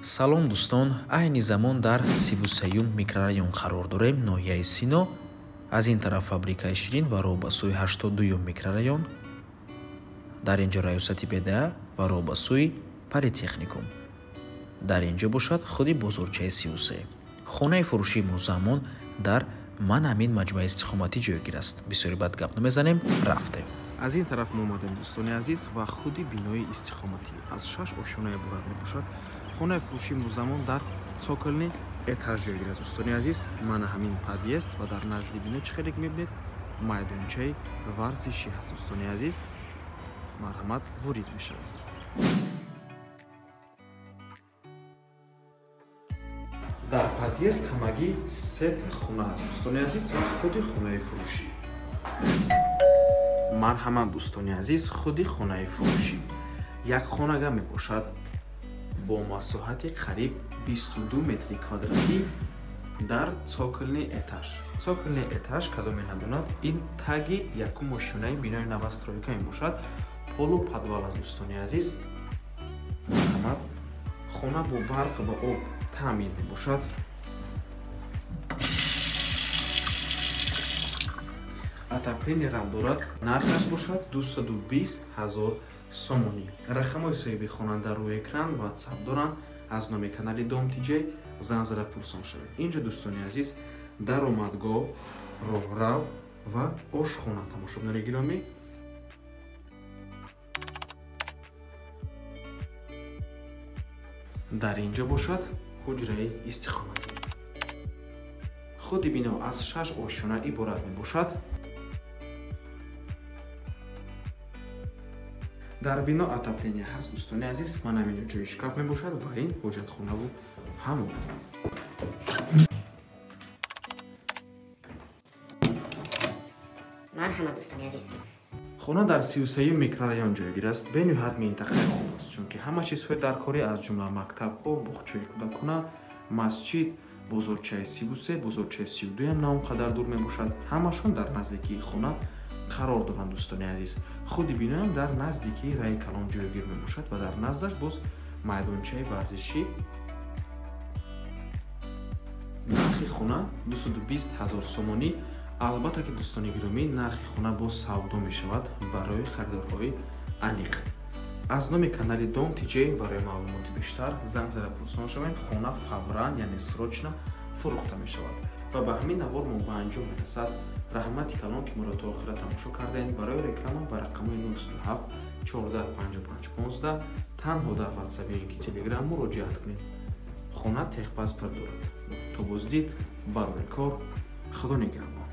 салом дӯстон, айни замон дар 33-ум микрорайон қарор дорем, ноҳияи Сино. Аз ин тараф фабрикаи ширин ва роҳ ба сӯи 82-ум микрорайон. Дар инҷо раёсати БДА ва роҳ ба сӯи политехникум. Дар инҷо бошад худи бозорчаи 33. хонаи фурӯшии имрӯзамон дар Ман Амин маҷмӯаи истиқоматӣ ҷойгир аст. Бисёри бад гап намезанем, рафтем. аз ин тараф мо омадем дӯстони азиз ва худи бинои истиқоматӣ аз 6 ошона иборат мебошад. хонаи фурӯшии имрӯзамон дар цоколни этаж ҷойгир аст. дӯстони азиз, Ман Амин подъезд ва дар назди бино чӣ хеле мебинед? майдончаи варзишӣ ҳаст. дӯстони азиз, марҳамат, ворид мешавед. дар подъезд ҳамагӣ 3 хона ҳаст. дӯстони азиз, ва худи хонаи фурӯшӣ. марҳамат дӯстони азиз, худи хонаи фурӯшӣ. як хонага мебошад бо масоҳати қариб 22 метри квадратӣ дар цоколни этаж. цоколни этаж кадоме надонад, ин таги якум ошонаи бинои новостройка мебошад. полу подвал аст. дӯстони азиз, марҳамат, хона бо барқ ва об таъмин мебошад. отоплениерам дорад. нархаш бошад 220 000 сомонӣ. рақамҳои соҳиби хонанда рӯи экран ватсап доранд. аз номи канали Домтиҷей занг зада пурсон шавед. инҷо дӯстони азиз, даромадгоҳ, роҳрав ва ошхона. тамошобинони гиромӣ, дар инҷо бошад ҳуҷраи истиқоматӣ. худи бино аз 6 ошона иборат мебошад. дар бино отопления ҳаст. дӯстони азиз, Ман Амин ҷои шкаф мебошад ва ин ҳоҷатхонаву ҳамон. марҳамат дӯстони азиз. хона дар 33-ум микрорайон ҷойгир аст. бениҳоят минтақаи хуб аст, чунки ҳама чизҳои даркорӣ аз ҷумла мактабҳо, боғчаи кӯдакона, масҷид, бозорчаи 33, бозорчаи 32 ҳам на он қадар дур мебошад. ҳамашон дар наздикии хона қарор доранд. дӯстони азиз, худи биноам дар наздикии раи калон ҷойгир мебошад ва дар наздаш боз майдончаи варзишӣ. нархи хона 220 000 сомонӣ. албатта ки дӯстони гиромӣ, нархи хона боз савдо мешавад барои харидорҳои аниқ. аз номи канали Домтиҷей барои маълумоти бештар занг зада пурсон шавед. хона фавран, яъне срочно фурӯхта мешавад ва ба ҳамин навор мо ба анҷом мерасад. раҳмати калон ки моро то охира тамошо кардем. барои реклама ба рақамҳои 037 14 55 15 танҳо дар ватсап ё ин ки телеграм муроҷиат кунед. хона техпаспорт дорад. то боздид, барори кор. худо нигаҳбон.